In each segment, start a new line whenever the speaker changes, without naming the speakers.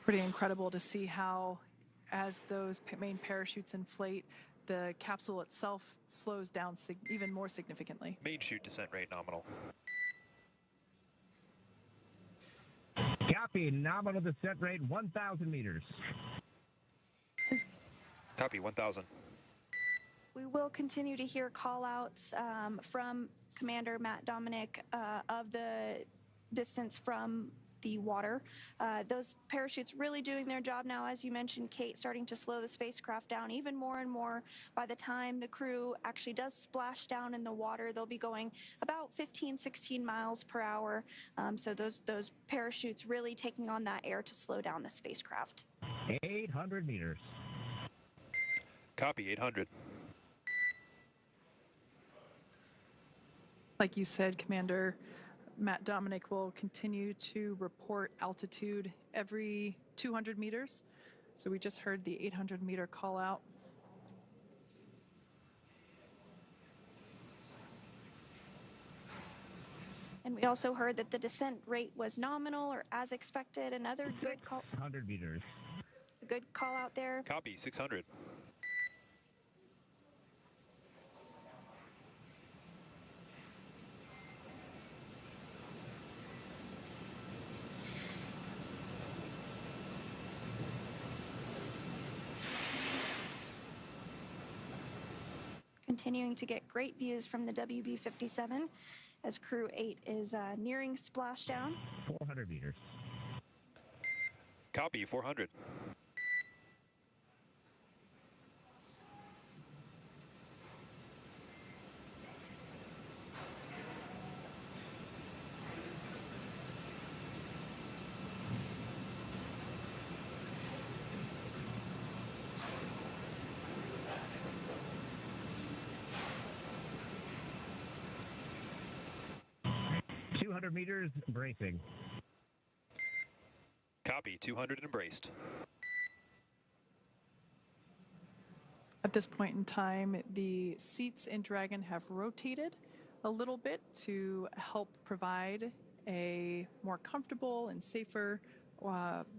Pretty incredible to see how, as those main parachutes inflate, the capsule itself slows down even more significantly.
Main chute descent rate nominal.
Copy, nominal descent rate 1,000 meters.
Copy, 1,000.
We will continue to hear call-outs from Commander Matt Dominic of the distance from the water. Those parachutes really doing their job now, as you mentioned, Kate, starting to slow the spacecraft down even more and more. By the time the crew actually does splash down in the water, they'll be going about 15, 16 miles per hour. So those parachutes really taking on that air to slow down the spacecraft.
800 meters.
Copy, 800.
Like you said, Commander, Matt Dominic will continue to report altitude every 200 meters. So we just heard the 800-meter call out.
And we also heard that the descent rate was nominal or as expected. Another good call.
100 meters.
A good call out there.
Copy, 600.
Continuing to get great views from the WB-57 as Crew-8 is nearing splashdown.
400 meters.
Copy, 400.
Meters, bracing.
Copy, 200 and braced.
At this point in time, the seats in Dragon have rotated a little bit to help provide a more comfortable and safer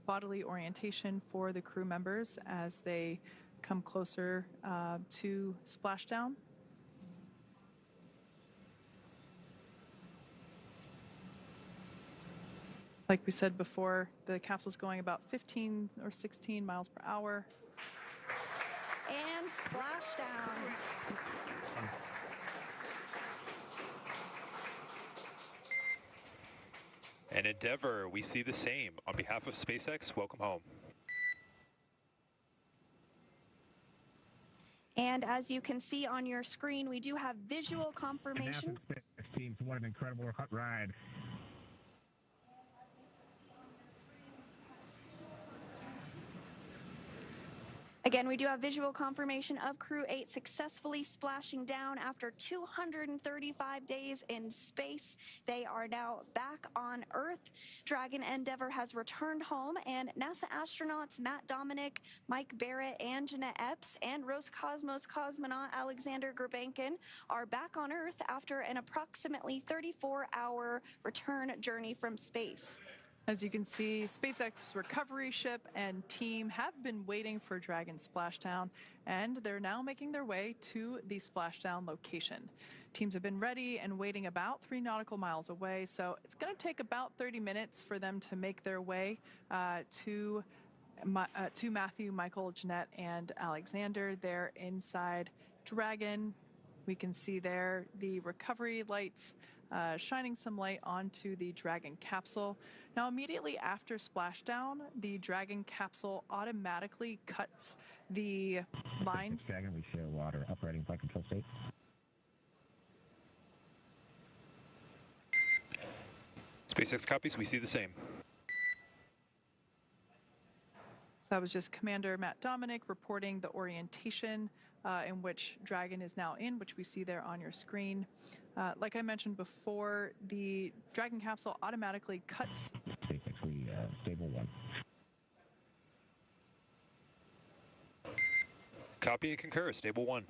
bodily orientation for the crew members as they come closer to splashdown. Like we said before, the capsule's going about 15 or 16 miles per hour.
And splashdown.
And Endeavour, we see the same. On behalf of SpaceX, welcome home.
And as you can see on your screen, we do have visual confirmation.
Teams, what an incredible ride.
Again, we do have visual confirmation of Crew-8 successfully splashing down after 235 days in space. They are now back on Earth. Dragon Endeavour has returned home, and NASA astronauts Matt Dominic, Mike Barrett, and Jeanette Epps, and Roscosmos cosmonaut Alexander Gurbankin are back on Earth after an approximately 34-hour return journey from space.
As you can see, SpaceX recovery ship and team have been waiting for Dragon splashdown, and they're now making their way to the splashdown location. Teams have been ready and waiting about 3 nautical miles away, so it's going to take about 30 minutes for them to make their way to Matthew, Michael, Jeanette, and Alexander. They're inside Dragon. We can see there the recovery lights shining some light onto the Dragon capsule. Now, immediately after splashdown, the Dragon capsule automatically cuts the lines.
Dragon, we show water operating flight control state.
SpaceX copies, we see the same.
So that was just Commander Matt Dominic reporting the orientation in which Dragon is now in, which we see there on your screen. Like I mentioned before, the Dragon capsule automatically cuts.
Basically, stable 1.
Copy and concur, stable 1.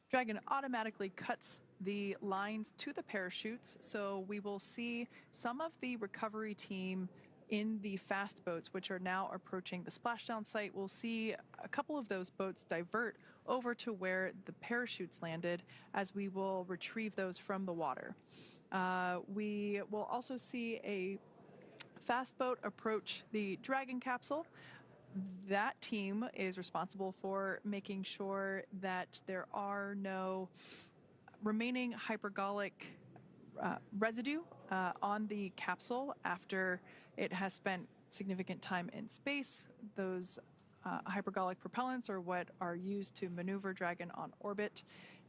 Dragon automatically cuts the lines to the parachutes, so we will see some of the recovery team in the fast boats, which are now approaching the splashdown site. We'll see a couple of those boats divert over to where the parachutes landed, as we will retrieve those from the water. We will also see a fast boat approach the Dragon capsule. That team is responsible for making sure that there are no remaining hypergolic residue on the capsule after it has spent significant time in space. Those hypergolic propellants are what are used to maneuver Dragon on orbit,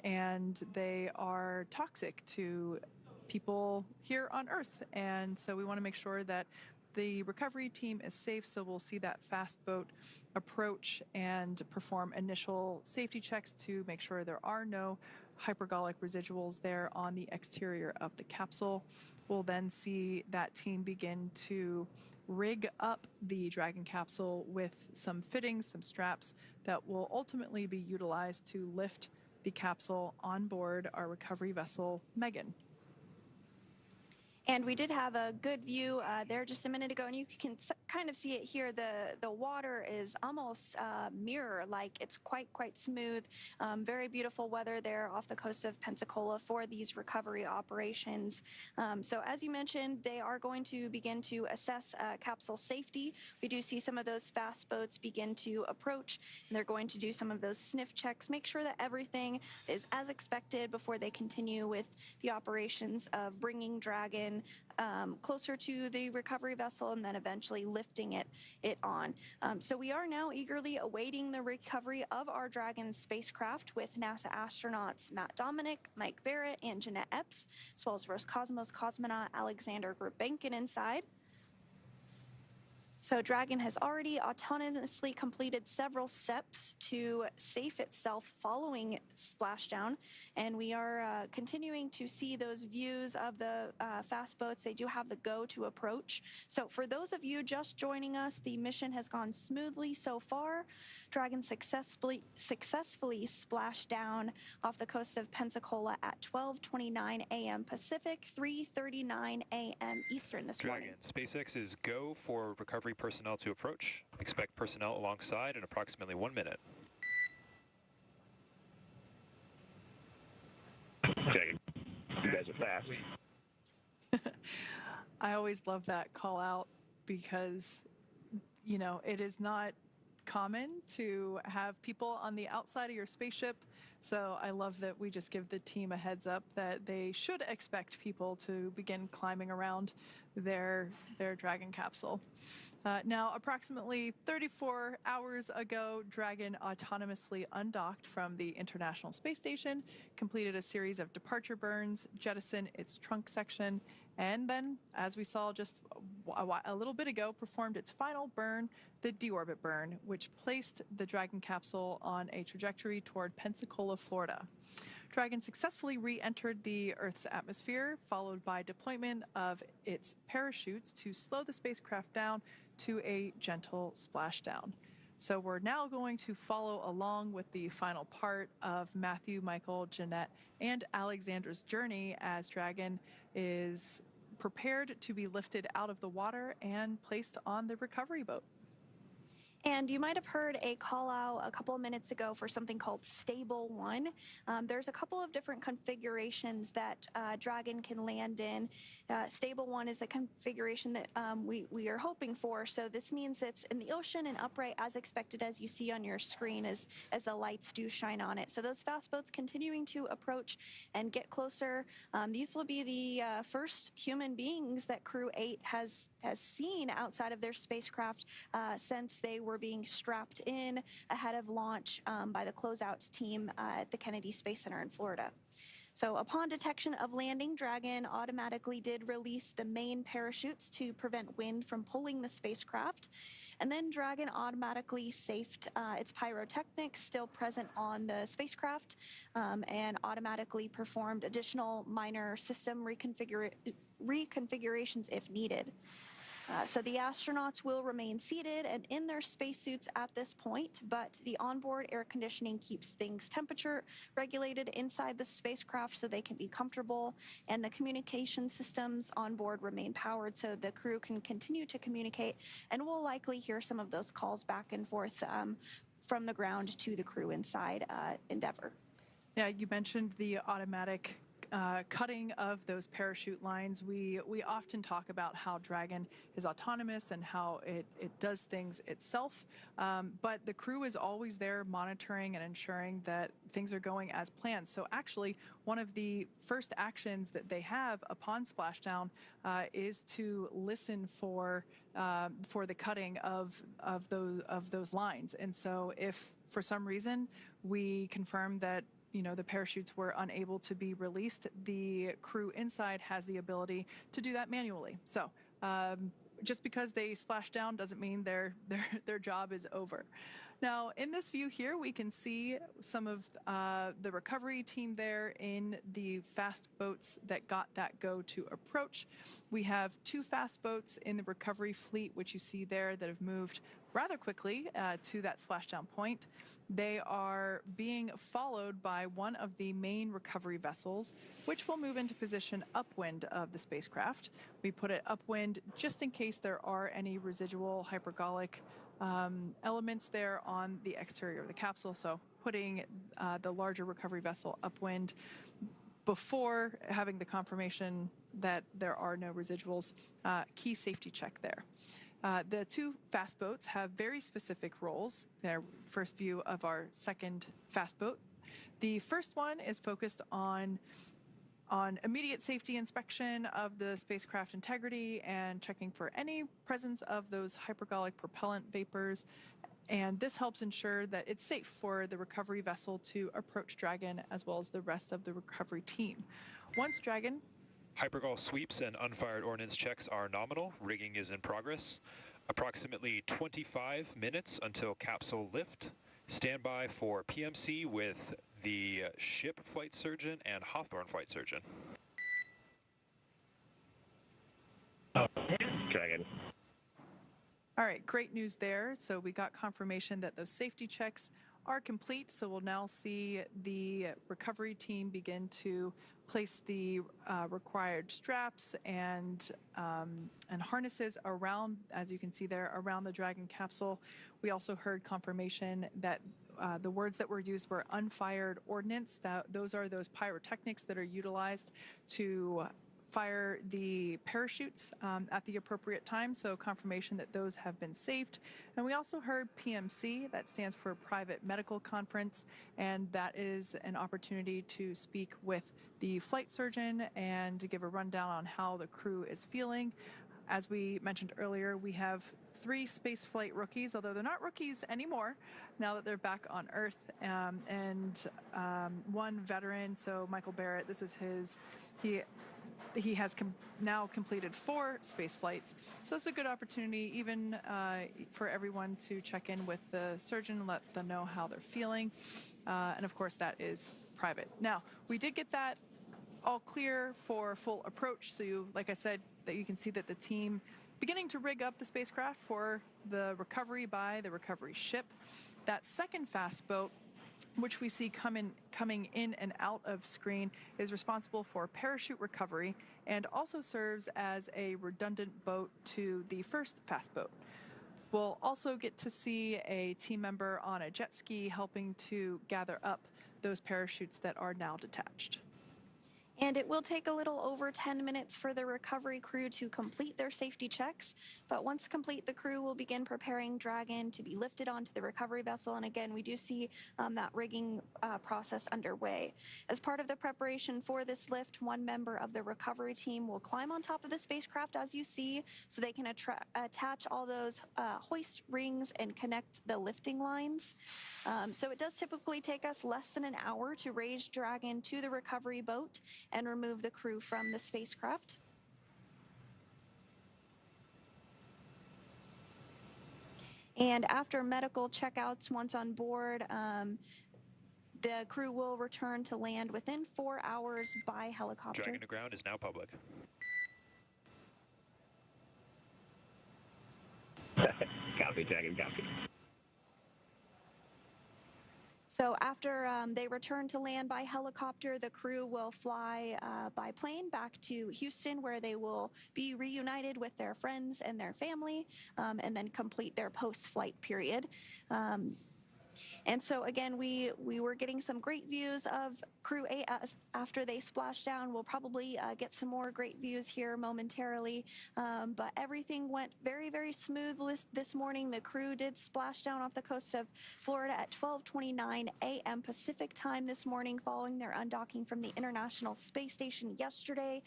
and they are toxic to people here on Earth. And so we want to make sure that the recovery team is safe, so we'll see that fast boat approach and perform initial safety checks to make sure there are no hypergolic residuals there on the exterior of the capsule. We'll then see that team begin to rig up the Dragon capsule with some fittings, some straps that will ultimately be utilized to lift the capsule on board our recovery vessel, Megan.
And we did have a good view there just a minute ago, and you can kind of see it here. The water is almost mirror-like. It's quite smooth. Very beautiful weather there off the coast of Pensacola for these recovery operations. So as you mentioned, they are going to begin to assess capsule safety. We do see some of those fast boats begin to approach, and they're going to do some of those sniff checks, make sure that everything is as expected before they continue with the operations of bringing Dragon closer to the recovery vessel and then eventually lifting it on. So we are now eagerly awaiting the recovery of our Dragon spacecraft with NASA astronauts Matt Dominic, Mike Barrett, and Jeanette Epps, as well as Roscosmos cosmonaut Alexander Gurbenkin inside. So Dragon has already autonomously completed several steps to safe itself following splashdown, and we are continuing to see those views of the fast boats. They do have the go to approach. So for those of you just joining us, the mission has gone smoothly so far. Dragon successfully splashed down off the coast of Pensacola at 12:29 a.m. Pacific, 3:39 a.m. Eastern this morning.
Dragon, SpaceX is go for recovery personnel to approach. Expect personnel alongside in approximately 1 minute.
Okay. You guys are fast.
I always love that call out because, you know, it is not common to have people on the outside of your spaceship. So I love that we just give the team a heads up that they should expect people to begin climbing around their Dragon capsule. Now, approximately 34 hours ago, Dragon autonomously undocked from the International Space Station, completed a series of departure burns, jettisoned its trunk section, and then, as we saw just a little bit ago, performed its final burn, the deorbit burn, which placed the Dragon capsule on a trajectory toward Pensacola, Florida. Dragon successfully re-entered the Earth's atmosphere, followed by deployment of its parachutes to slow the spacecraft down to a gentle splashdown. So we're now going to follow along with the final part of Matthew, Michael, Jeanette, and Alexander's journey as Dragon is prepared to be lifted out of the water and placed on the recovery boat.
And you might have heard a call out a couple of minutes ago for something called Stable 1. There's a couple of different configurations that Dragon can land in. Stable 1 is the configuration that we are hoping for. So this means it's in the ocean and upright as expected, as you see on your screen as the lights do shine on it. So those fast boats continuing to approach and get closer. These will be the first human beings that Crew-8 has seen outside of their spacecraft since they were being strapped in ahead of launch by the closeout team at the Kennedy Space Center in Florida. So upon detection of landing, Dragon automatically did release the main parachutes to prevent wind from pulling the spacecraft. And then Dragon automatically safed its pyrotechnics still present on the spacecraft and automatically performed additional minor system reconfigurations if needed. So the astronauts will remain seated and in their spacesuits at this point, but the onboard air conditioning keeps things temperature regulated inside the spacecraft so they can be comfortable, and the communication systems on board remain powered so the crew can continue to communicate, and we'll likely hear some of those calls back and forth from the ground to the crew inside Endeavour.
Yeah, you mentioned the automatic cutting of those parachute lines. We often talk about how Dragon is autonomous and how it does things itself, but the crew is always there monitoring and ensuring that things are going as planned. So actually, one of the first actions that they have upon splashdown is to listen for the cutting of those lines. And so if for some reason we confirm that the parachutes were unable to be released, the crew inside has the ability to do that manually. So just because they splash down doesn't mean their job is over. Now, in this view here, we can see some of the recovery team there in the fast boats that got that go to approach. We have 2 fast boats in the recovery fleet, which you see there, that have moved rather quickly to that splashdown point. They are being followed by one of the main recovery vessels, which will move into position upwind of the spacecraft. We put it upwind just in case there are any residual hypergolic elements there on the exterior of the capsule. So putting the larger recovery vessel upwind before having the confirmation that there are no residuals, key safety check there. The 2 fast boats have very specific roles. Their first view of our second fast boat. The first one is focused on immediate safety inspection of the spacecraft integrity and checking for any presence of those hypergolic propellant vapors. And this helps ensure that it's safe for the recovery vessel to approach Dragon as well as the rest of the recovery team. Once Dragon
Hypergol sweeps and unfired ordnance checks are nominal. Rigging is in progress. Approximately 25 minutes until capsule lift. Stand by for PMC with the ship flight surgeon and Hawthorne flight surgeon.
Dragon.
All right, great news there. So we got confirmation that those safety checks are complete. So we'll now see the recovery team begin to place the required straps and harnesses around, as you can see there, around the Dragon capsule. We also heard confirmation that the words that were used were unfired ordnance. Those are those pyrotechnics that are utilized to fire the parachutes at the appropriate time, so confirmation that those have been saved. And we also heard PMC, that stands for Private Medical Conference, and that is an opportunity to speak with the flight surgeon and to give a rundown on how the crew is feeling. As we mentioned earlier, we have 3 spaceflight rookies, although they're not rookies anymore now that they're back on Earth, and 1 veteran, so Michael Barrett, this is he has now completed 4 space flights. So it's a good opportunity even for everyone to check in with the surgeon, let them know how they're feeling. And of course, that is private. Now, we did get that all clear for full approach. So like I said, that you can see that the team beginning to rig up the spacecraft for the recovery by the recovery ship. That second fast boat, which we see coming in and out of screen, is responsible for parachute recovery and also serves as a redundant boat to the first fast boat. We'll also get to see a team member on a jet ski helping to gather up those parachutes that are now detached.
And it will take a little over 10 minutes for the recovery crew to complete their safety checks. But once complete, the crew will begin preparing Dragon to be lifted onto the recovery vessel. And again, we do see that rigging process underway. As part of the preparation for this lift, 1 member of the recovery team will climb on top of the spacecraft, as you see, so they can attach all those hoist rings and connect the lifting lines. So it does typically take us less than an hour to raise Dragon to the recovery boat and remove the crew from the spacecraft. And after medical checkouts, once on board, the crew will return to land within 4 hours by helicopter.
Dragon to ground is now public.
So after they return to land by helicopter, the crew will fly by plane back to Houston, where they will be reunited with their friends and their family, and then complete their post-flight period. And so again, we were getting some great views of Crew-8 after they splashed down. We'll probably get some more great views here momentarily, but everything went very, very smooth this morning. The crew did splash down off the coast of Florida at 12:29 a.m. Pacific time this morning, following their undocking from the International Space Station yesterday.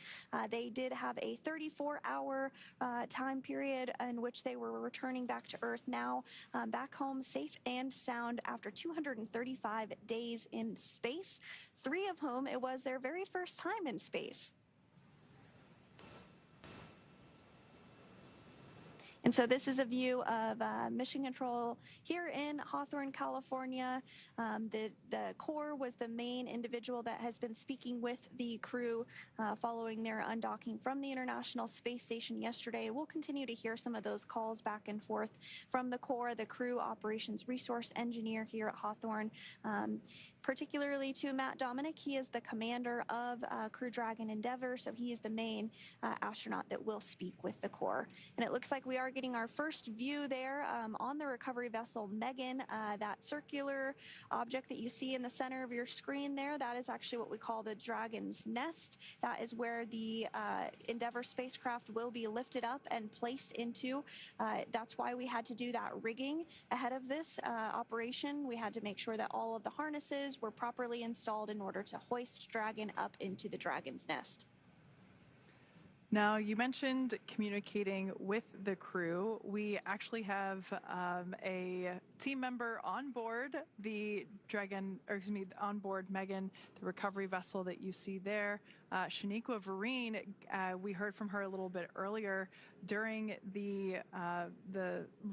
They did have a 34-hour time period in which they were returning back to Earth, now back home safe and sound after 235 days in space, 3 of whom it was their very first time in space. And so this is a view of Mission Control here in Hawthorne, California. The core was the main individual that has been speaking with the crew following their undocking from the International Space Station yesterday. We'll continue to hear some of those calls back and forth from the core, the crew operations resource engineer here at Hawthorne. Particularly to Matt Dominic. He is the commander of Crew Dragon Endeavour, so he is the main astronaut that will speak with the Corps. And it looks like we are getting our first view there on the recovery vessel Megan. That circular object that you see in the center of your screen there, that is actually what we call the Dragon's Nest. That is where the Endeavour spacecraft will be lifted up and placed into. That's why we had to do that rigging ahead of this operation. We had to make sure that all of the harnesses were properly installed in order to hoist Dragon up into the Dragon's Nest.
Now, you mentioned communicating with the crew. We actually have a team member on board the Dragon, or excuse me, on board Megan, the recovery vessel that you see there. Shaniqua Vereen, we heard from her a little bit earlier during the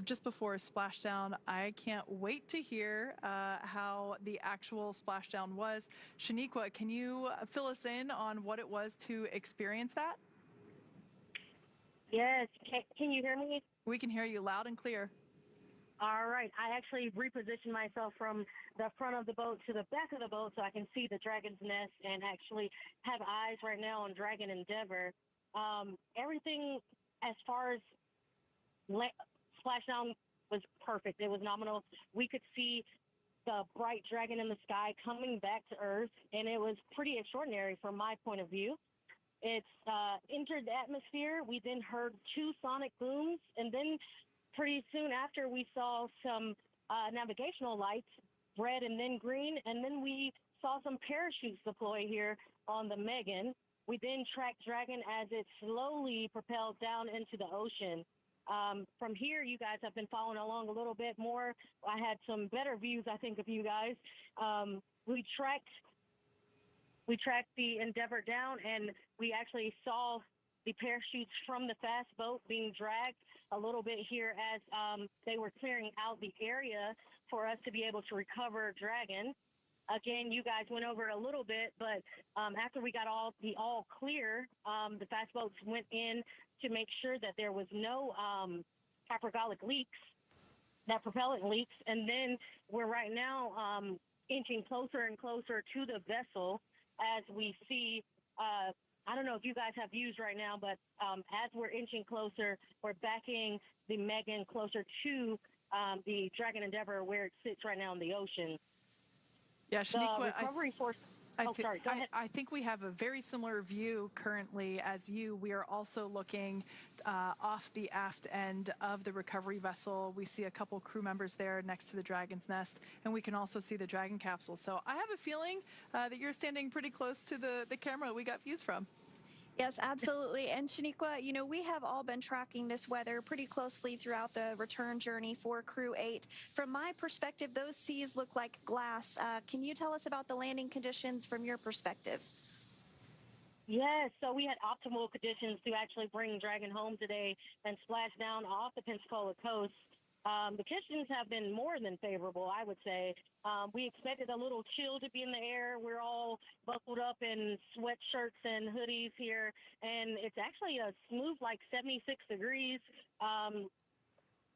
just before splashdown. I can't wait to hear how the actual splashdown was. Shaniqua, can you fill us in on what it was to experience that?
Yes. Can you hear me?
We can hear you loud and clear.
All right. I actually repositioned myself from the front of the boat to the back of the boat so I can see the Dragon's Nest and actually have eyes right now on Dragon Endeavour. Everything as far as splashdown was perfect. It was nominal. We could see the bright dragon in the sky coming back to Earth, and it was pretty extraordinary from my point of view. It's entered the atmosphere. We then heard 2 sonic booms, and then pretty soon after we saw some navigational lights, red and then green, and then we saw some parachutes deploy here on the Megan. We then tracked Dragon as it slowly propelled down into the ocean. From here, you guys have been following along a little bit more. I had some better views, I think, of you guys. We tracked the Endeavour down, and we actually saw the parachutes from the fast boat being dragged a little bit here as they were clearing out the area for us to be able to recover Dragon. Again, you guys went over a little bit, but after we got all clear, the fast boats went in to make sure that there was no hypergolic leaks, that propellant leaks, and then we're right now inching closer and closer to the vessel as we see. I don't know if you guys have views right now, but as we're inching closer, we're backing the Megan closer to the Dragon Endeavour where it sits right now in the ocean.
Yeah, Shaniqua,
recovery force. Sorry, go ahead.
I think we have a very similar view currently as you. We are also looking off the aft end of the recovery vessel. We see a couple crew members there next to the Dragon's Nest, and we can also see the Dragon capsule. So I have a feeling that you're standing pretty close to the camera we got views from.
Yes, absolutely. And Shaniqua, you know, we have all been tracking this weather pretty closely throughout the return journey for Crew-8. From my perspective, those seas look like glass. Can you tell us about the landing conditions from your perspective?
Yes, so we had optimal conditions to actually bring Dragon home today and splash down off the Pensacola coast. The conditions have been more than favorable, I would say. We expected a little chill to be in the air. We're all buckled up in sweatshirts and hoodies here, and it's actually a smooth, like 76 degrees.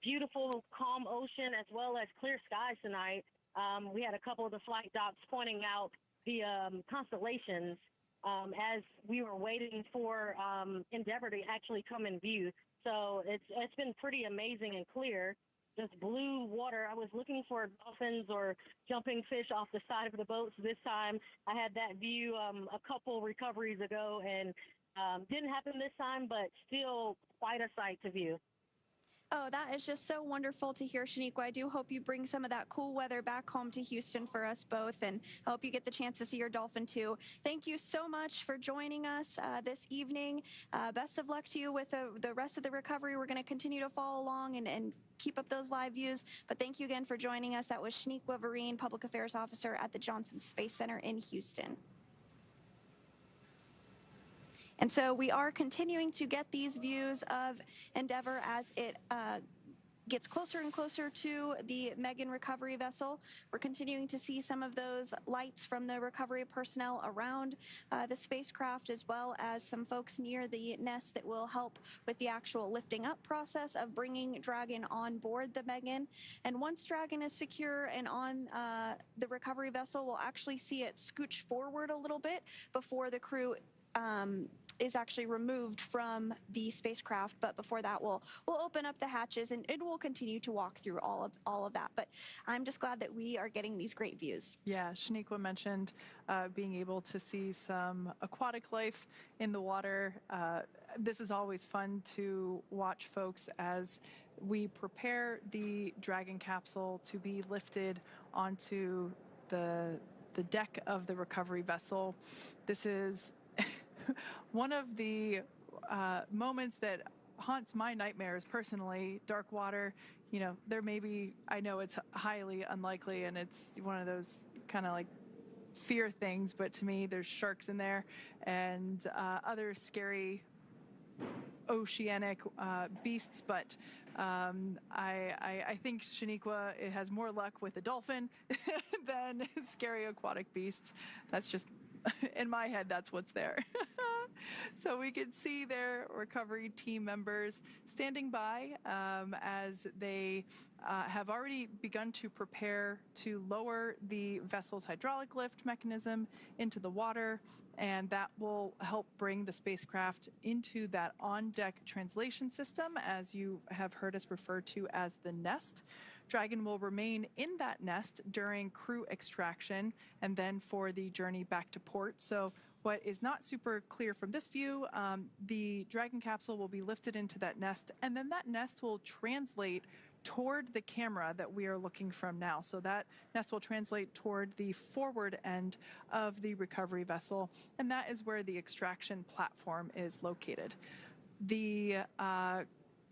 Beautiful, calm ocean as well as clear skies tonight. We had a couple of the flight docs pointing out the constellations as we were waiting for Endeavour to actually come in view. So it's been pretty amazing and clear. Just blue water. I was looking for dolphins or jumping fish off the side of the boats. This time I had that view a couple recoveries ago, and didn't happen this time, but still quite a sight to view.
Oh, that is just so wonderful to hear, Shaniqua. I do hope you bring some of that cool weather back home to Houston for us both, and I hope you get the chance to see your dolphin too. Thank you so much for joining us this evening. Best of luck to you with the rest of the recovery. We're going to continue to follow along and keep up those live views, but thank you again for joining us. That was Shaniqua Vereen, Public Affairs Officer at the Johnson Space Center in Houston. And so we are continuing to get these views of Endeavour as it gets closer and closer to the Megan recovery vessel. We're continuing to see some of those lights from the recovery personnel around the spacecraft, as well as some folks near the nest that will help with the actual lifting up process of bringing Dragon on board the Megan. And once Dragon is secure and on the recovery vessel, we'll actually see it scooch forward a little bit before the crew is actually removed from the spacecraft. But before that, we'll open up the hatches, and we'll continue to walk through all of that. But I'm just glad that we are getting these great views.
Yeah, Shaniqua mentioned being able to see some aquatic life in the water. This is always fun to watch folks as we prepare the Dragon capsule to be lifted onto the deck of the recovery vessel. This is one of the moments that haunts my nightmares personally. Dark water, you know, there may be, I know it's highly unlikely and it's one of those kind of like fear things, but to me there's sharks in there and other scary oceanic beasts, but I think Shaniqua, it has more luck with a dolphin than scary aquatic beasts. That's just, in my head, that's what's there. So we can see their recovery team members standing by as they have already begun to prepare to lower the vessel's hydraulic lift mechanism into the water, and that will help bring the spacecraft into that on-deck translation system, as you have heard us refer to as the nest. Dragon will remain in that nest during crew extraction and then for the journey back to port. So what is not super clear from this view, the Dragon capsule will be lifted into that nest, and then that nest will translate toward the camera that we are looking from now. So that nest will translate toward the forward end of the recovery vessel, and that is where the extraction platform is located. The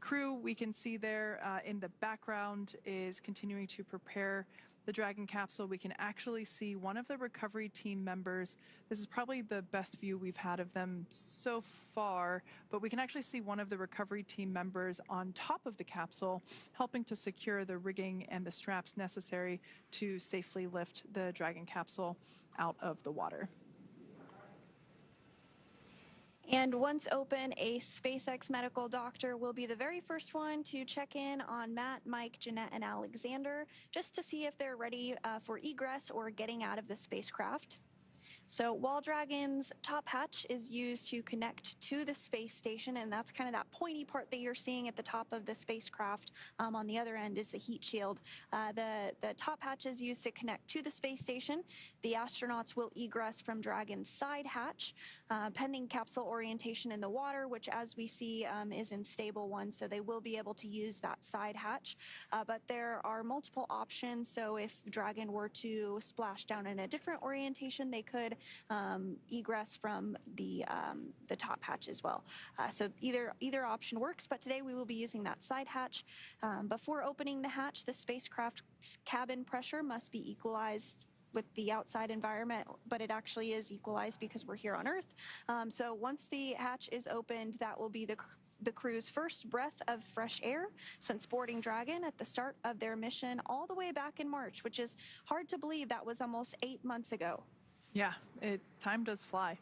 crew we can see there in the background is continuing to prepare the Dragon capsule. We can actually see one of the recovery team members. This is probably the best view we've had of them so far, but we can actually see one of the recovery team members on top of the capsule, helping to secure the rigging and the straps necessary to safely lift the Dragon capsule out of the water.
And once open, a SpaceX medical doctor will be the very first one to check in on Matt, Mike, Jeanette, and Alexander, just to see if they're ready for egress or getting out of the spacecraft. So while Dragon's top hatch is used to connect to the space station, and that's kind of that pointy part that you're seeing at the top of the spacecraft. On the other end is the heat shield. The top hatch is used to connect to the space station. The astronauts will egress from Dragon's side hatch, pending capsule orientation in the water, which as we see is in stable one, so they will be able to use that side hatch. But there are multiple options, so if Dragon were to splash down in a different orientation, they could egress from the top hatch as well. So either option works, but today we will be using that side hatch. Before opening the hatch, the spacecraft's cabin pressure must be equalized with the outside environment, but it actually is equalized because we're here on Earth. So once the hatch is opened, that will be the crew's first breath of fresh air since boarding Dragon at the start of their mission all the way back in March, which is hard to believe that was almost 8 months ago.
Yeah, time does fly.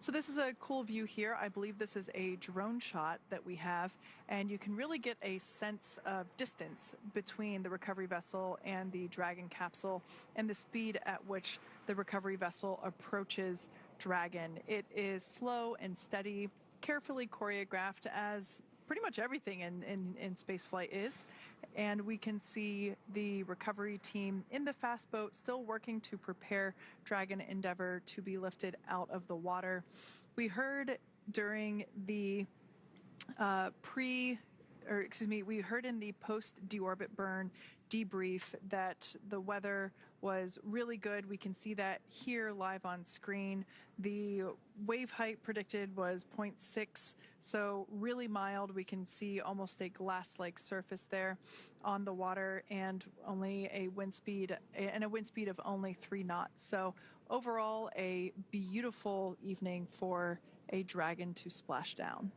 So this is a cool view here. I believe this is a drone shot that we have, and you can really get a sense of distance between the recovery vessel and the Dragon capsule and the speed at which the recovery vessel approaches Dragon. It is slow and steady, carefully choreographed, as pretty much everything in spaceflight is. And we can see the recovery team in the fast boat still working to prepare Dragon Endeavour to be lifted out of the water. We heard during the we heard in the post-deorbit burn debrief that the weather was really good. We can see that here live on screen. The wave height predicted was 0.6, so really mild. We can see almost a glass-like surface there on the water, and only a wind speed of only 3 knots. So overall, a beautiful evening for a Dragon to splash down.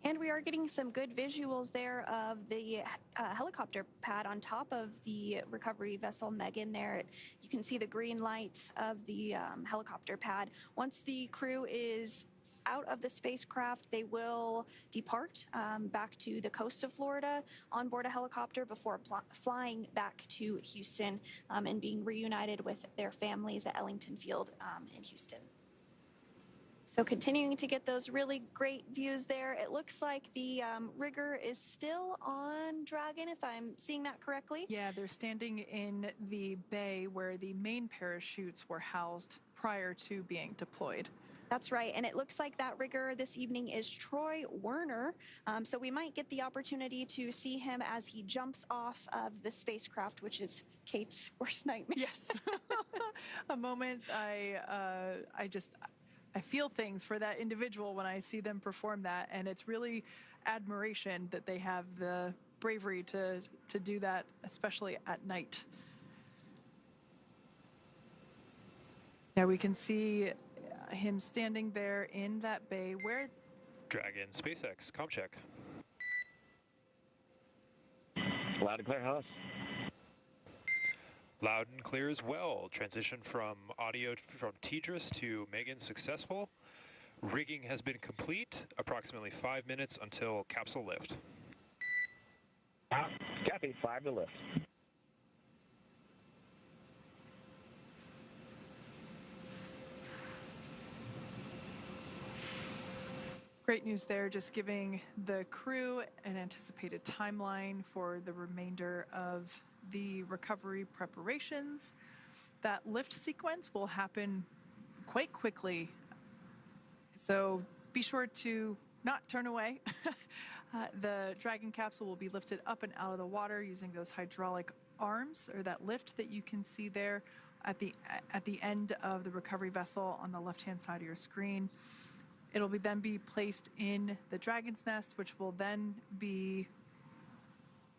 And we are getting some good visuals there of the helicopter pad on top of the recovery vessel Megan there. You can see the green lights of the helicopter pad. Once the crew is out of the spacecraft, they will depart back to the coast of Florida on board a helicopter before flying back to Houston and being reunited with their families at Ellington Field in Houston. So continuing to get those really great views there. It looks like the rigger is still on Dragon, if I'm seeing that correctly.
Yeah, they're standing in the bay where the main parachutes were housed prior to being deployed.
That's right, and it looks like that rigger this evening is Troy Werner. So we might get the opportunity to see him as he jumps off of the spacecraft, which is Kate's worst nightmare.
Yes, a moment I feel things for that individual when I see them perform that, and it's really admiration that they have the bravery to do that, especially at night. Yeah, we can see him standing there in that bay where...
Dragon, SpaceX, comm check.
Loud and clear, House.
Loud and clear as well. Transition from audio from Tidris to Megan successful. Rigging has been complete. Approximately 5 minutes until capsule lift.
Copy, 5 to lift.
Great news there, just giving the crew an anticipated timeline for the remainder of the recovery preparations. That lift sequence will happen quite quickly, so be sure to not turn away. The Dragon capsule will be lifted up and out of the water using those hydraulic arms, or that lift that you can see there at the end of the recovery vessel on the left-hand side of your screen. It'll then be placed in the Dragon's nest, which will then be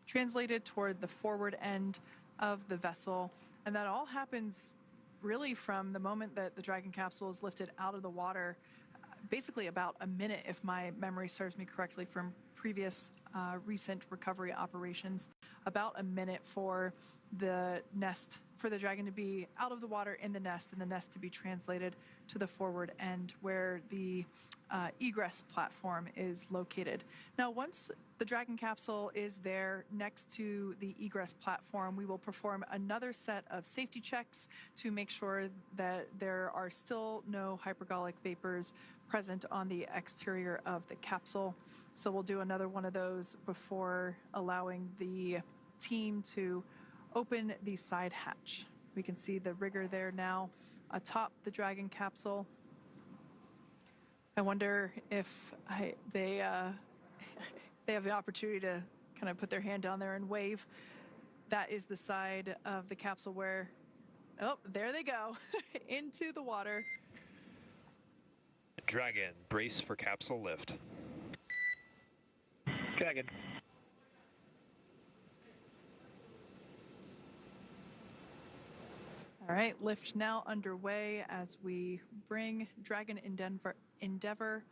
translated toward the forward end of the vessel. And that all happens really from the moment that the Dragon capsule is lifted out of the water, basically about a minute, if my memory serves me correctly from previous recent recovery operations, about a minute for the Dragon to be out of the water in the nest, and the nest to be translated to the forward end where the egress platform is located. Now, once the Dragon capsule is there next to the egress platform, we will perform another set of safety checks to make sure that there are still no hypergolic vapors present on the exterior of the capsule. So we'll do another one of those before allowing the team to open the side hatch. We can see the rigger there now atop the Dragon capsule. I wonder if they have the opportunity to kind of put their hand down there and wave. That is the side of the capsule where, oh, there they go, into the water.
Dragon, brace for capsule lift.
Dragon.
All right, lift now underway as we bring Dragon Endeavour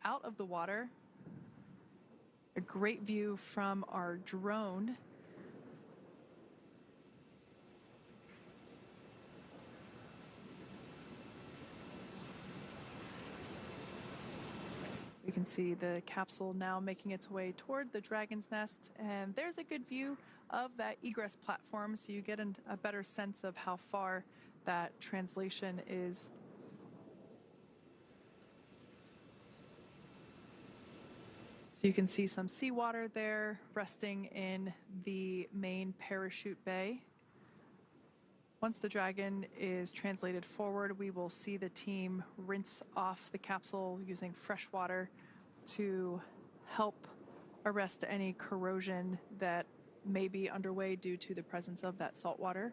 out of the water. A great view from our drone. can see the capsule now making its way toward the Dragon's Nest, and there's a good view of that egress platform, so you get a better sense of how far that translation is. So you can see some seawater there resting in the main parachute bay. Once the Dragon is translated forward, we will see the team rinse off the capsule using fresh water to help arrest any corrosion that may be underway due to the presence of that salt water.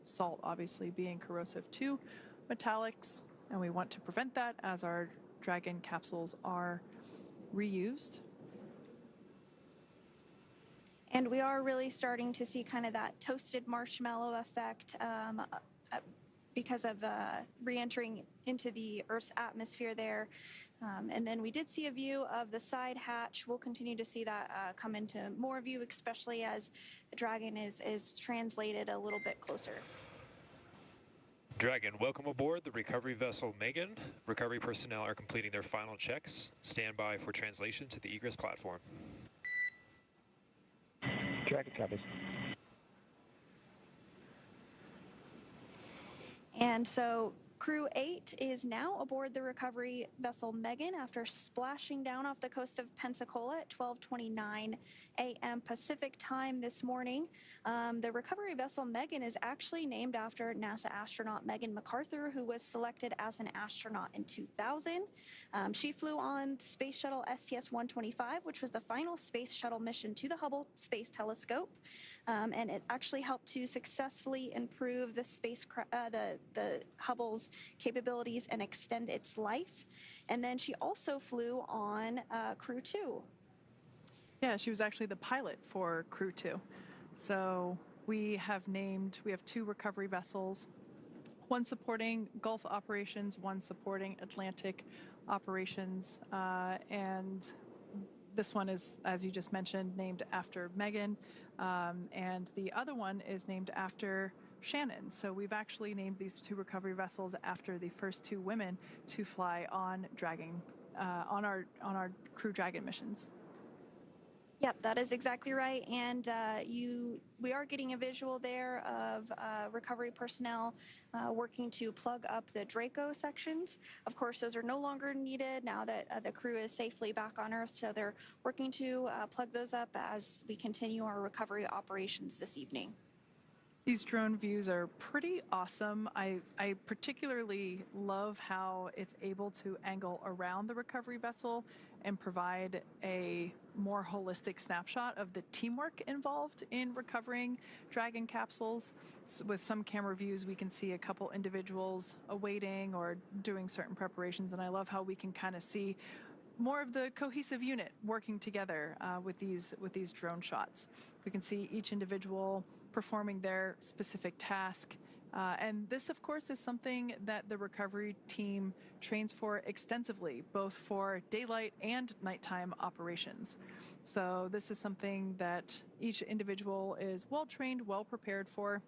Salt obviously being corrosive to metallics, and we want to prevent that as our Dragon capsules are reused.
And we are really starting to see kind of that toasted marshmallow effect because of re-entering into the Earth's atmosphere there. And then we did see a view of the side hatch. We'll continue to see that come into more view, especially as the Dragon is translated a little bit closer.
Dragon, welcome aboard the recovery vessel Megan. Recovery personnel are completing their final checks. Stand by for translation to the egress platform.
Dragon copies.
And so Crew-8 is now aboard the recovery vessel Megan after splashing down off the coast of Pensacola at 12:29 a.m. Pacific time this morning. The recovery vessel Megan is actually named after NASA astronaut Megan McArthur, who was selected as an astronaut in 2000. She flew on Space Shuttle STS-125, which was the final space shuttle mission to the Hubble Space Telescope. And it actually helped to successfully improve the Hubble's capabilities and extend its life. And then she also flew on Crew-2.
Yeah, she was actually the pilot for Crew-2. So we have two recovery vessels, one supporting Gulf operations, one supporting Atlantic operations, and this one is, as you just mentioned, named after Megan, and the other one is named after Shannon. So we've actually named these two recovery vessels after the first two women to fly on Dragon, on our Crew Dragon missions.
Yep, that is exactly right. And we are getting a visual there of recovery personnel working to plug up the Draco sections. Of course, those are no longer needed now that the crew is safely back on Earth. So they're working to plug those up as we continue our recovery operations this evening.
These drone views are pretty awesome. I particularly love how it's able to angle around the recovery vessel and provide a more holistic snapshot of the teamwork involved in recovering Dragon capsules. So with some camera views, we can see a couple individuals awaiting or doing certain preparations, and I love how we can kind of see more of the cohesive unit working together with these drone shots. We can see each individual performing their specific task. And this, of course, is something that the recovery team trains for extensively, both for daylight and nighttime operations. So this is something that each individual is well trained, well prepared for.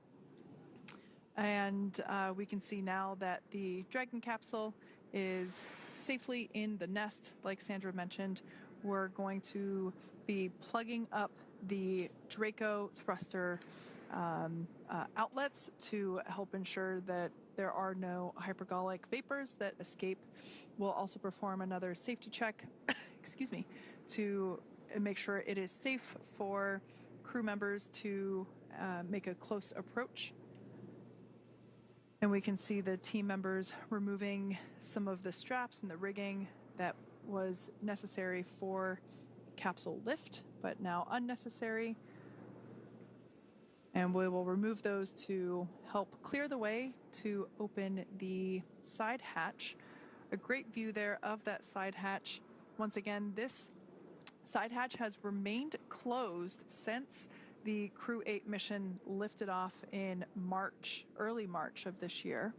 And we can see now that the Dragon capsule is safely in the nest, like Sandra mentioned. We're going to be plugging up the Draco thruster outlets to help ensure that there are no hypergolic vapors that escape. We'll also perform another safety check, excuse me, to make sure it is safe for crew members to make a close approach. And we can see the team members removing some of the straps and the rigging that was necessary for capsule lift, but now unnecessary. And we will remove those to help clear the way to open the side hatch. A great view there of that side hatch. Once again, this side hatch has remained closed since the Crew-8 mission lifted off in March, early March of this year.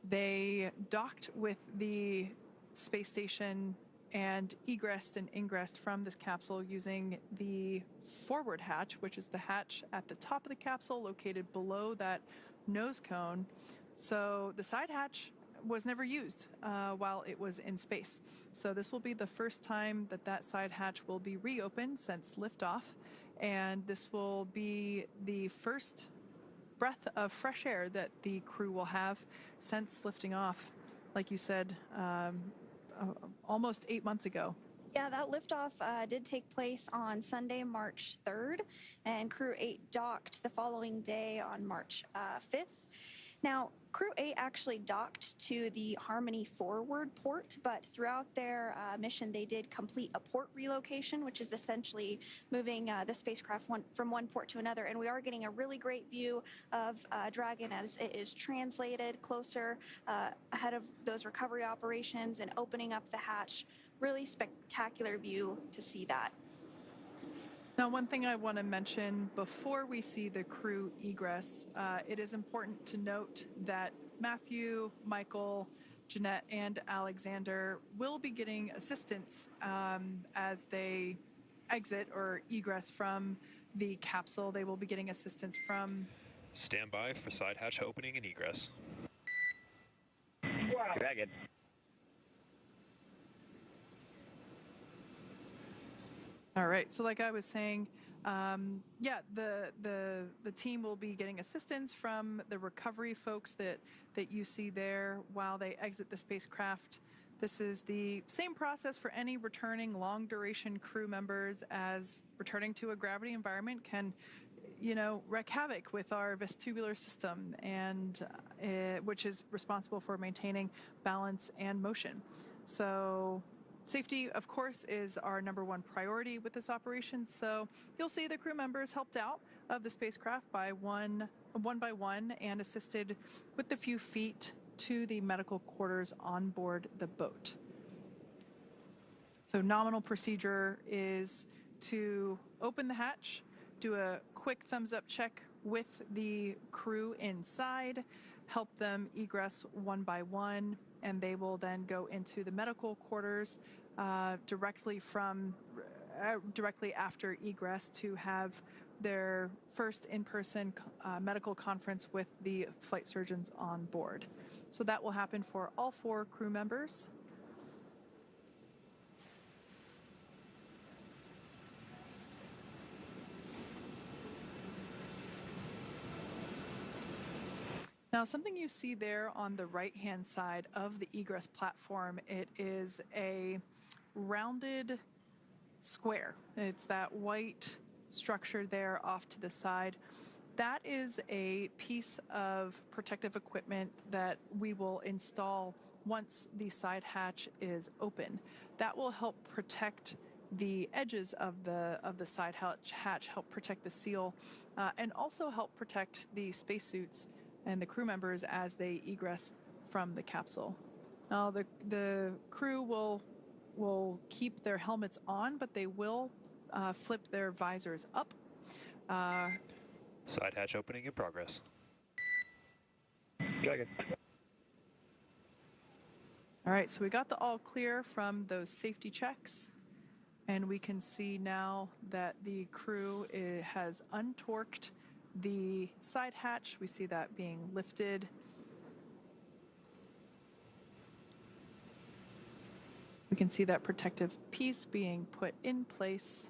They docked with the space station and egressed and ingressed from this capsule using the forward hatch, which is the hatch at the top of the capsule located below that nose cone. So the side hatch was never used while it was in space. So this will be the first time that that side hatch will be reopened since liftoff, and this will be the first breath of fresh air that the crew will have since lifting off, like you said, almost 8 months ago.
Yeah, that liftoff did take place on Sunday, March 3rd, and Crew-8 docked the following day on March 5th. Now, Crew-8 actually docked to the Harmony Forward port, but throughout their mission, they did complete a port relocation, which is essentially moving the spacecraft from one port to another. And we are getting a really great view of Dragon as it is translated closer ahead of those recovery operations and opening up the hatch. Really spectacular view to see that.
Now, one thing I want to mention before we see the crew egress, it is important to note that Matthew, Michael, Jeanette, and Alexander will be getting assistance as they exit or egress from the capsule. They will be getting assistance from...
Stand by for side hatch opening and egress.
Dragon.
All right, so like I was saying, yeah, the team will be getting assistance from the recovery folks that you see there while they exit the spacecraft. This is the same process for any returning long-duration crew members, as returning to a gravity environment can, you know, wreak havoc with our vestibular system, and which is responsible for maintaining balance and motion. So safety, of course, is our #1 priority with this operation. So you'll see the crew members helped out of the spacecraft by one by one and assisted with the few feet to the medical quarters on board the boat. So nominal procedure is to open the hatch, do a quick thumbs up check with the crew inside, help them egress one by one, and they will then go into the medical quarters directly after egress to have their first in-person medical conference with the flight surgeons on board. So that will happen for all 4 crew members. Now, something you see there on the right-hand side of the egress platform, it is a rounded square. It's that white structure there off to the side. That is a piece of protective equipment that we will install once the side hatch is open. That will help protect the edges of the side hatch, help protect the seal, and also help protect the spacesuits and the crew members as they egress from the capsule. Now, the crew will keep their helmets on, but they will flip their visors up.
Side hatch opening in progress.
Dragon.
All right, so we got the all clear from those safety checks, and we can see now that the crew has untorqued the side hatch. We see that being lifted. We can see that protective piece being put in place.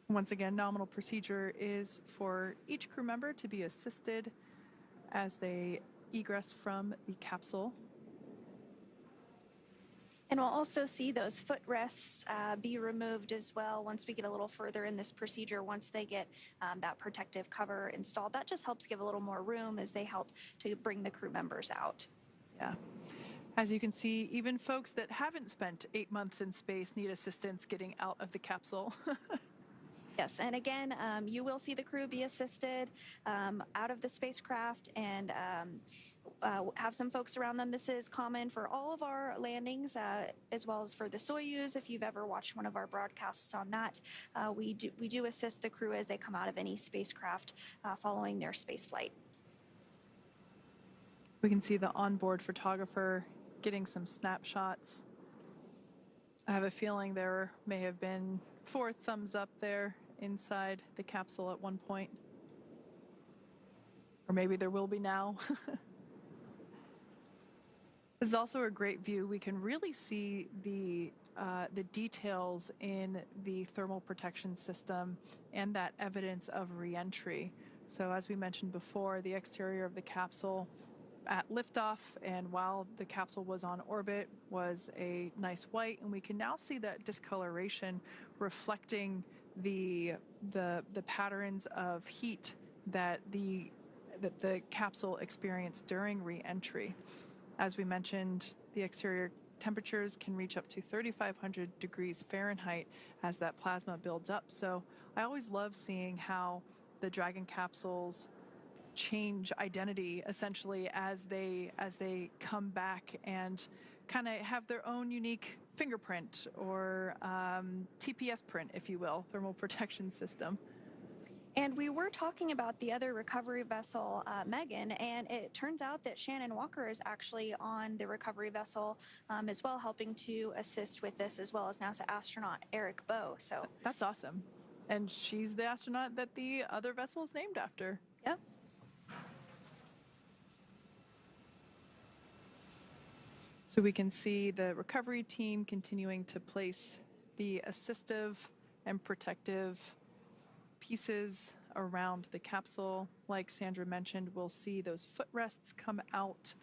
Once again, nominal procedure is for each crew member to be assisted as they egress from the capsule.
And we'll also see those footrests be removed as well once we get a little further in this procedure, once they get that protective cover installed. That just helps give a little more room as they help to bring the crew members out.
Yeah. As you can see, even folks that haven't spent 8 months in space need assistance getting out of the capsule.
Yes, and again, you will see the crew be assisted out of the spacecraft and have some folks around them. This is common for all of our landings, as well as for the Soyuz. If you've ever watched one of our broadcasts on that, we do assist the crew as they come out of any spacecraft following their space flight.
We can see the onboard photographer getting some snapshots. I have a feeling there may have been 4 thumbs up there inside the capsule at one point. Or maybe there will be now. This is also a great view. We can really see the details in the thermal protection system and that evidence of reentry. So as we mentioned before, the exterior of the capsule at liftoff and while the capsule was on orbit was a nice white, and we can now see that discoloration reflecting the patterns of heat that the capsule experienced during re-entry. As we mentioned, the exterior temperatures can reach up to 3,500 degrees Fahrenheit as that plasma builds up. So I always love seeing how the Dragon capsules change identity essentially as they come back and kind of have their own unique fingerprint or TPS print, if you will, thermal protection system.
And we were talking about the other recovery vessel, Megan, and it turns out that Shannon Walker is actually on the recovery vessel as well, helping to assist with this, as well as NASA astronaut Eric Bowe. So
that's awesome. And she's the astronaut that the other vessel is named after.
Yep.
So we can see the recovery team continuing to place the assistive and protective pieces around the capsule. Like Sandra mentioned, we'll see those footrests come out.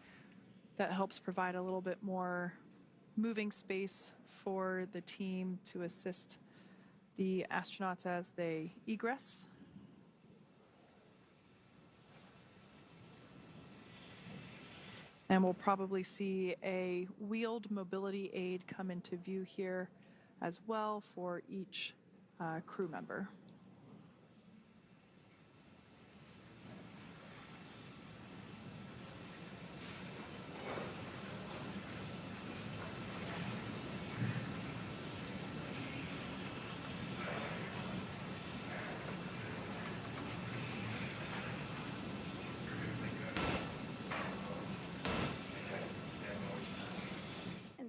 That helps provide a little bit more moving space for the team to assist the astronauts as they egress. And we'll probably see a wheeled mobility aid come into view here as well for each crew member.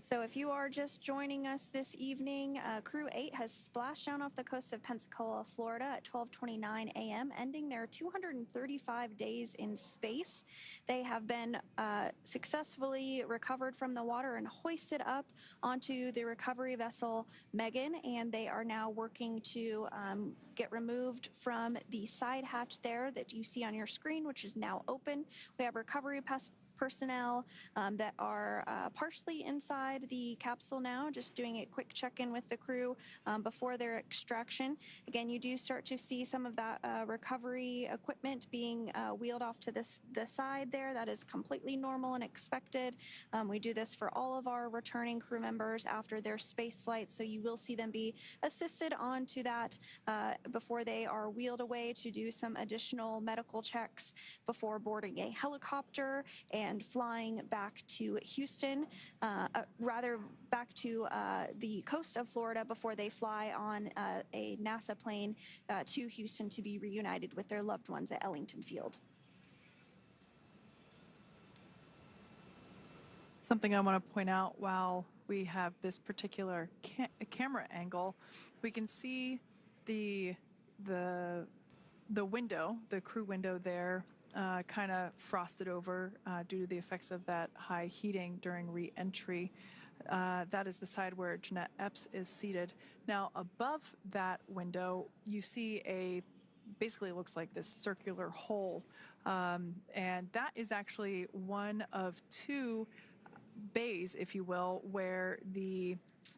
So if you are just joining us this evening, Crew-8 has splashed down off the coast of Pensacola, Florida at 12:29 a.m., ending their 235 days in space. They have been successfully recovered from the water and hoisted up onto the recovery vessel Megan, and they are now working to get removed from the side hatch there that you see on your screen, which is now open. We have recovery personnel that are partially inside the capsule now, just doing a quick check-in with the crew before their extraction. Again, you do start to see some of that recovery equipment being wheeled off to the side there. That is completely normal and expected. We do this for all of our returning crew members after their space flight, so you will see them be assisted onto that before they are wheeled away to do some additional medical checks before boarding a helicopter and flying back to Houston, rather back to the coast of Florida before they fly on a NASA plane to Houston to be reunited with their loved ones at Ellington Field.
Something I want to point out while we have this particular camera angle, we can see the window, the crew window there, kind of frosted over due to the effects of that high heating during re-entry. That is the side where Jeanette Epps is seated. Now, above that window, you see basically looks like this circular hole, and that is actually one of two bays, if you will, where the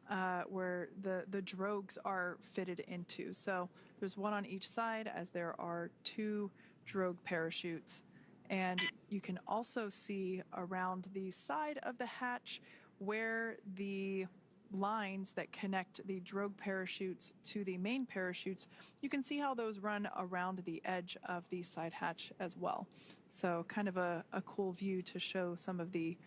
drogues are fitted into. So there's one on each side, as there are two drogue parachutes. And you can also see around the side of the hatch where the lines that connect the drogue parachutes to the main parachutes, you can see how those run around the edge of the side hatch as well. So kind of a cool view to show some of the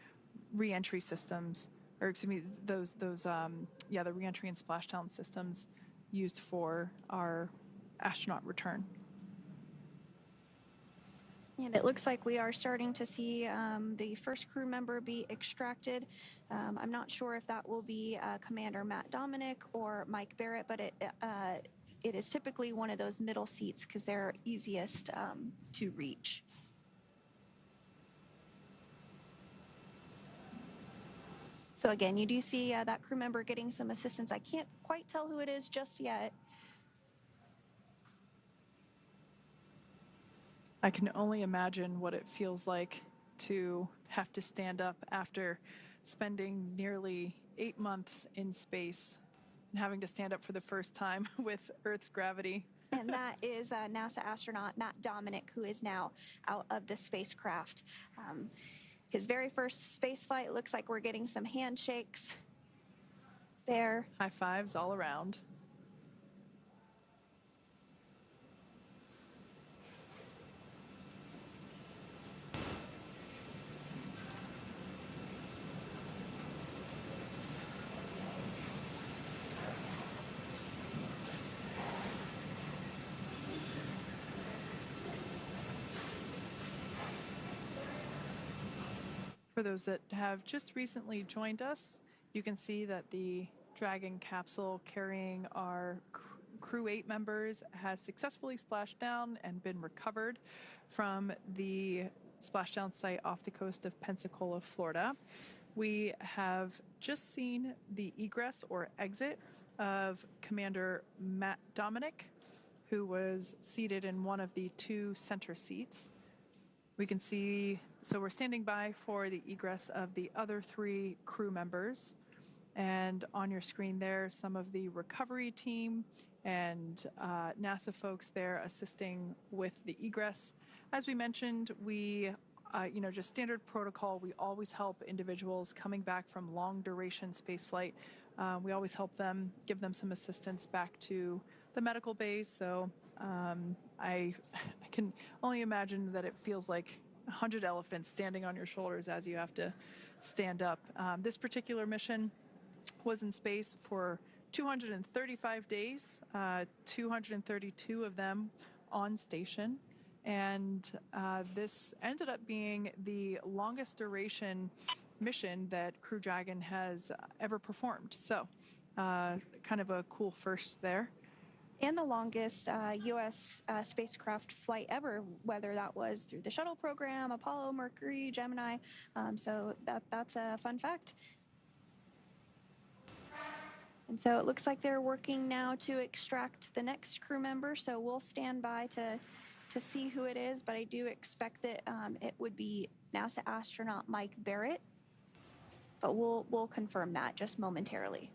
re-entry systems, or excuse me, the re-entry and splashdown systems used for our astronaut return.
And it looks like we are starting to see the first crew member be extracted. I'm not sure if that will be Commander Matt Dominic or Mike Barrett, but it is typically one of those middle seats because they're easiest to reach. So again, you do see that crew member getting some assistance. I can't quite tell who it is just yet.
I can only imagine what it feels like to have to stand up after spending nearly 8 months in space and having to stand up for the first time with Earth's gravity.
And that is NASA astronaut Matt Dominic, who is now out of the spacecraft. His very first space flight. Looks like we're getting some handshakes there.
High fives all around. For those that have just recently joined us, you can see that the Dragon capsule carrying our Crew-8 members has successfully splashed down and been recovered from the splashdown site off the coast of Pensacola, Florida. We have just seen the egress or exit of Commander Matt Dominic, who was seated in one of the 2 center seats. We can see, so we're standing by for the egress of the other 3 crew members. And on your screen there, some of the recovery team and NASA folks there assisting with the egress. As we mentioned, we, just standard protocol, we always help individuals coming back from long duration spaceflight. We always help them, give them some assistance back to the medical base. So I can only imagine that it feels like 100 elephants standing on your shoulders as you have to stand up. This particular mission was in space for 235 days, 232 of them on station. And this ended up being the longest duration mission that Crew Dragon has ever performed. So kind of a cool first there.
And the longest U.S. spacecraft flight ever, whether that was through the shuttle program, Apollo, Mercury, Gemini. So that's a fun fact. And so it looks like they're working now to extract the next crew member. So we'll stand by to see who it is, but I do expect that it would be NASA astronaut Mike Barrett. But we'll confirm that just momentarily.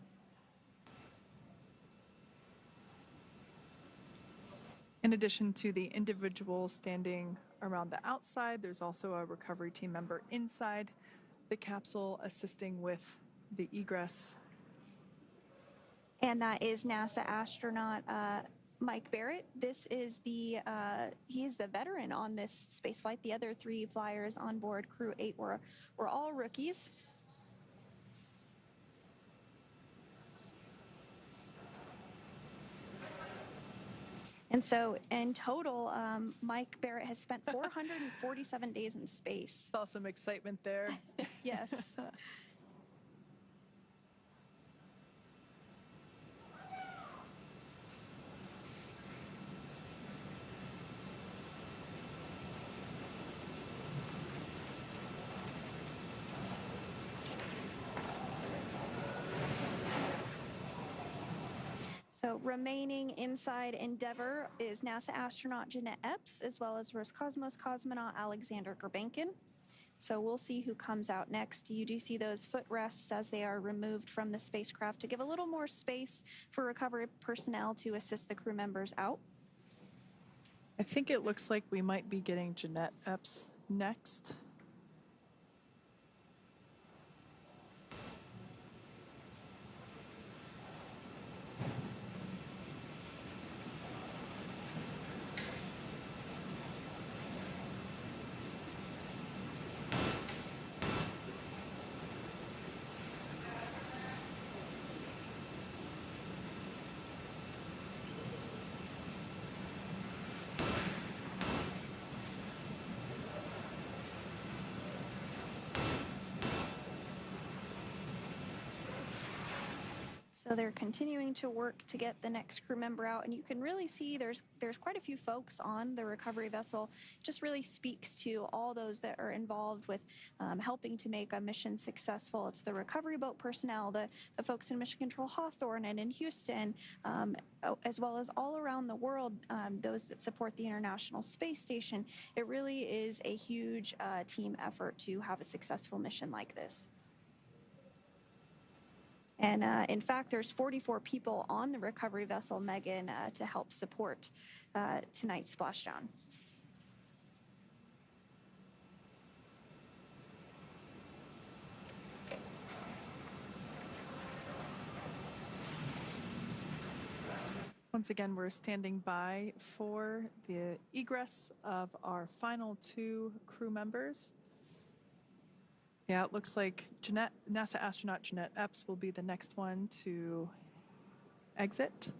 In addition to the individuals standing around the outside, there's also a recovery team member inside the capsule assisting with the egress.
And that is NASA astronaut Mike Barrett. This is he's the veteran on this space flight. The other 3 flyers on board Crew-8 were all rookies. And so in total, Mike Barrett has spent 447 days in space.
Saw some excitement there.
Yes. So remaining inside Endeavour is NASA astronaut Jeanette Epps, as well as Roscosmos cosmonaut Alexander Gurbankin. So we'll see who comes out next. You do see those footrests as they are removed from the spacecraft to give a little more space for recovery personnel to assist the crew members out.
I think it looks like we might be getting Jeanette Epps next.
So they're continuing to work to get the next crew member out, and you can really see there's quite a few folks on the recovery vessel. It just really speaks to all those that are involved with helping to make a mission successful. It's the recovery boat personnel, the folks in Mission Control Hawthorne and in Houston, as well as all around the world, those that support the International Space Station. It really is a huge team effort to have a successful mission like this. And in fact, there's 44 people on the recovery vessel, Megan, to help support tonight's splashdown.
Once again, we're standing by for the egress of our final 2 crew members. Yeah, it looks like NASA astronaut Jeanette Epps will be the next one to exit.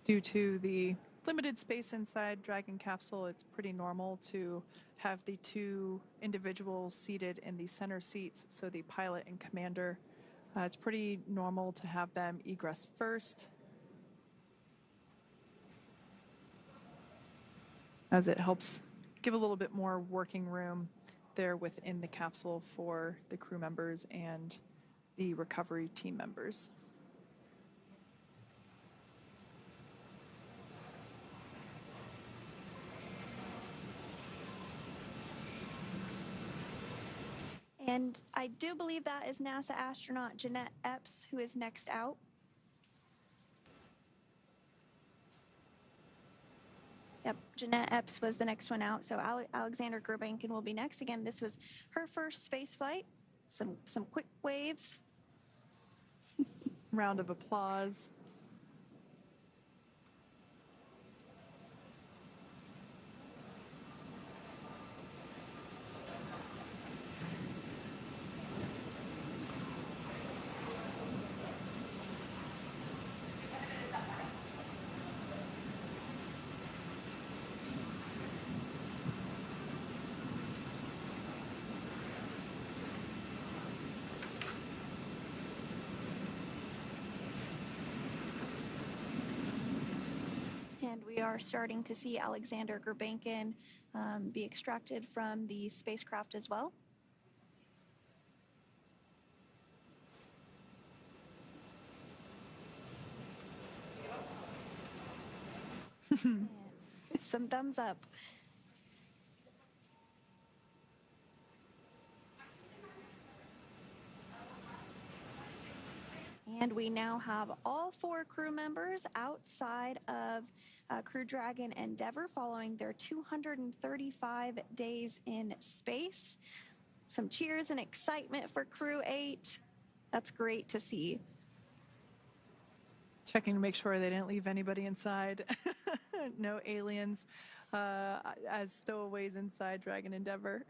Due to the limited space inside Dragon capsule, it's pretty normal to have the 2 individuals seated in the center seats, so the pilot and commander. It's pretty normal to have them egress first, as it helps give a little bit more working room there within the capsule for the crew members and the recovery team members.
And I do believe that is NASA astronaut Jeanette Epps who is next out. Yep, Jeanette Epps was the next one out. So Alexander Gurbankin will be next. Again, this was her first space flight. Some quick waves.
Round of applause.
And we are starting to see Alexander Gurbankin be extracted from the spacecraft as well. Some thumbs up. And we now have all 4 crew members outside of Crew Dragon Endeavour following their 235 days in space. Some cheers and excitement for Crew-8. That's great to see.
Checking to make sure they didn't leave anybody inside. No aliens as stowaways inside Dragon Endeavour.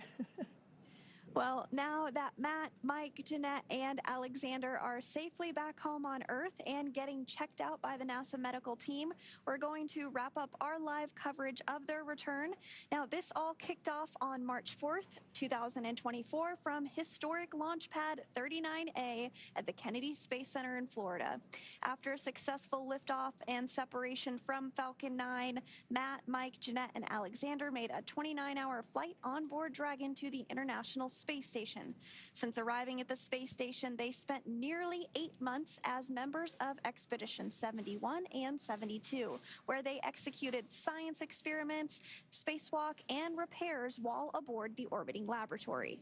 Well, now that Matt, Mike, Jeanette, and Alexander are safely back home on Earth and getting checked out by the NASA medical team, we're going to wrap up our live coverage of their return. Now, this all kicked off on March 4th, 2024 from historic Launch Pad 39A at the Kennedy Space Center in Florida. After a successful liftoff and separation from Falcon 9, Matt, Mike, Jeanette, and Alexander made a 29-hour flight on board Dragon to the International Space Station. Since arriving at the space station, they spent nearly 8 months as members of Expedition 71 and 72, where they executed science experiments, spacewalk, and repairs while aboard the orbiting laboratory.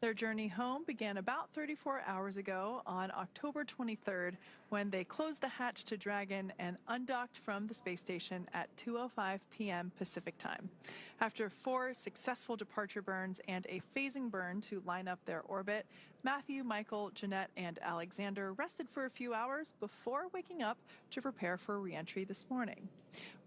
Their journey home began about 34 hours ago on October 23rd, when they closed the hatch to Dragon and undocked from the space station at 2:05 p.m. Pacific time. After 4 successful departure burns and a phasing burn to line up their orbit, Matthew, Michael, Jeanette, and Alexander rested for a few hours before waking up to prepare for re-entry this morning.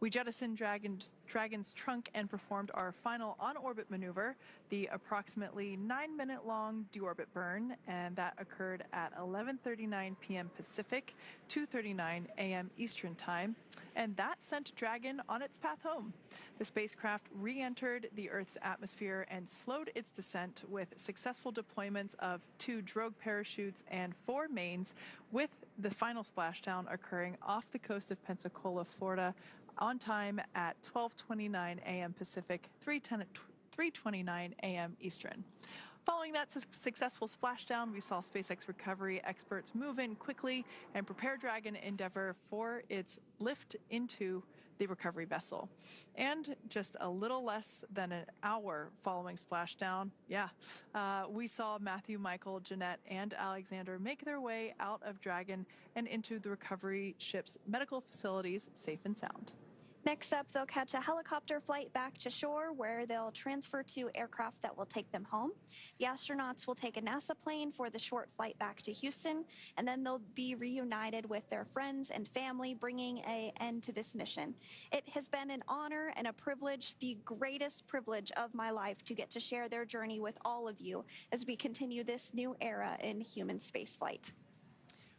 We jettisoned Dragon's trunk and performed our final on-orbit maneuver, the approximately 9-minute-long deorbit burn, and that occurred at 11:39 p.m. Pacific, 2:39 a.m. Eastern Time, and that sent Dragon on its path home. The spacecraft re-entered the Earth's atmosphere and slowed its descent with successful deployments of 2 drogue parachutes and 4 mains, with the final splashdown occurring off the coast of Pensacola, Florida, on time at 12:29 a.m. Pacific, 3:29 a.m. Eastern. Following that successful splashdown, we saw SpaceX recovery experts move in quickly and prepare Dragon Endeavour for its lift into the recovery vessel. And just a little less than an hour following splashdown, we saw Matthew, Michael, Jeanette, and Alexander make their way out of Dragon and into the recovery ship's medical facilities safe and sound.
Next up, they'll catch a helicopter flight back to shore where they'll transfer to aircraft that will take them home. The astronauts will take a NASA plane for the short flight back to Houston, and then they'll be reunited with their friends and family, bringing an end to this mission. It has been an honor and a privilege, the greatest privilege of my life, to get to share their journey with all of you as we continue this new era in human spaceflight.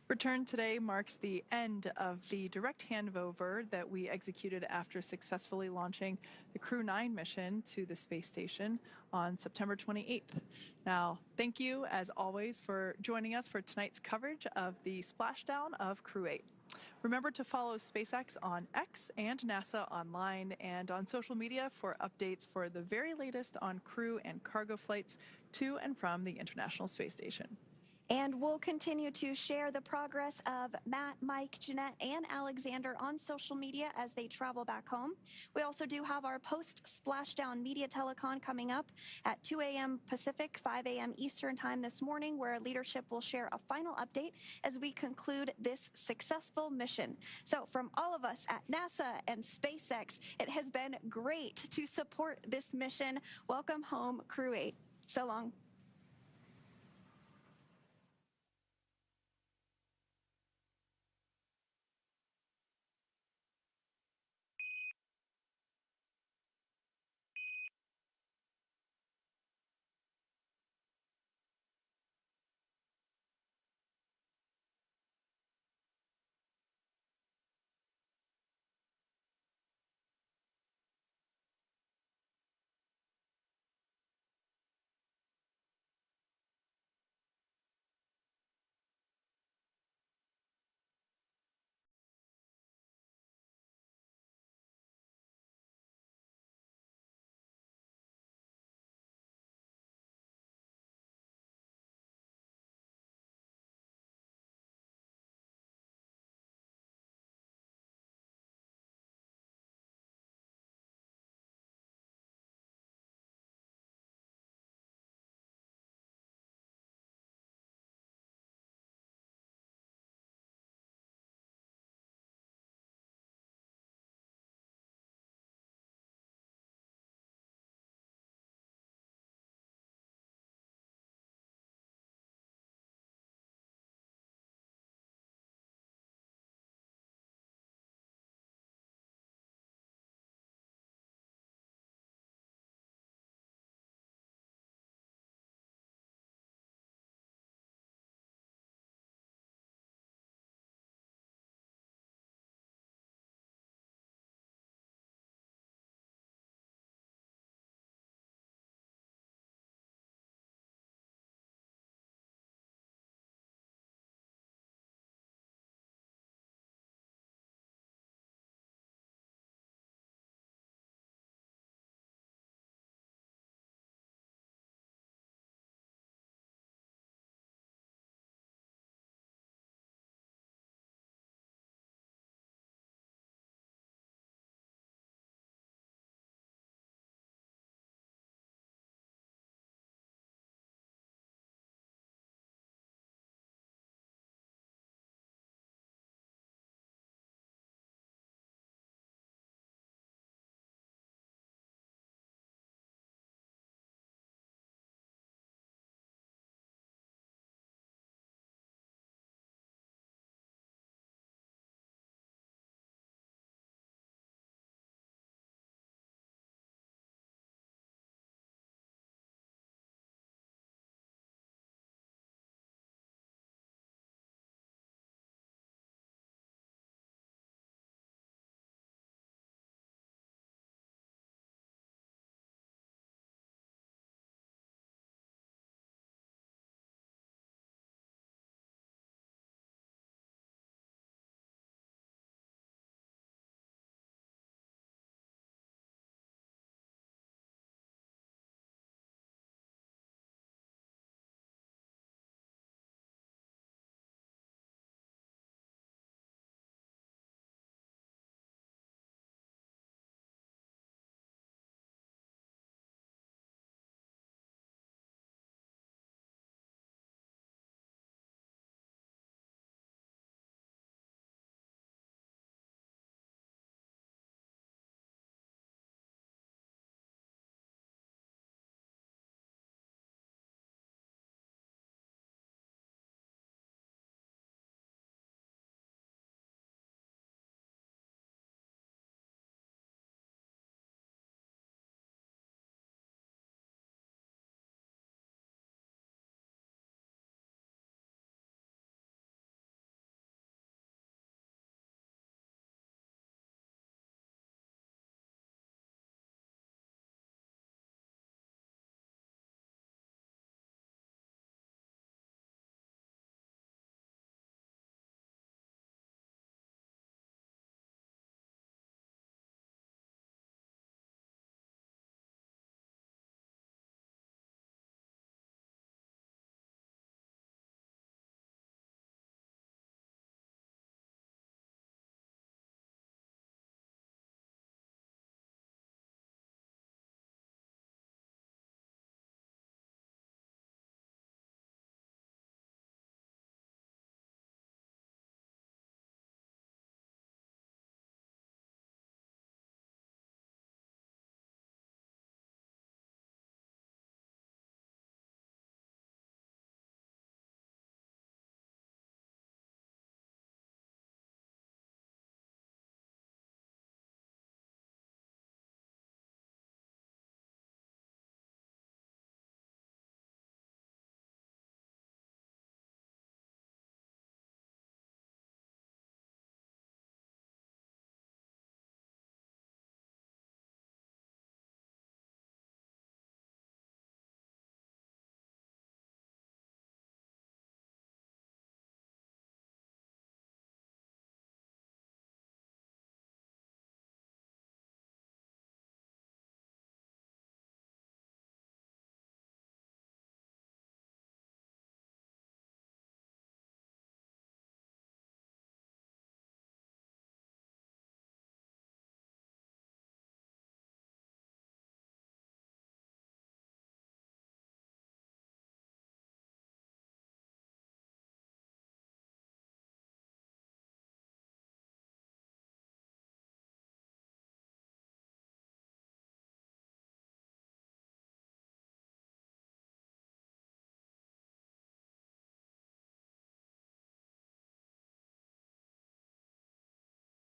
Return today marks the end of the direct handover that we executed after successfully launching the Crew-9 mission to the space station on September 28th. Now, thank you, as always, for joining us for tonight's coverage of the splashdown of Crew-8. Remember to follow SpaceX on X and NASA online and on social media for updates for the very latest on crew and cargo flights to and from the International Space Station.
And we'll continue to share the progress of Matt, Mike, Jeanette, and Alexander on social media as they travel back home. We also do have our post-splashdown media telecon coming up at 2 a.m. Pacific, 5 a.m. Eastern Time this morning, where leadership will share a final update as we conclude this successful mission. So from all of us at NASA and SpaceX, it has been great to support this mission. Welcome home, Crew-8. So long.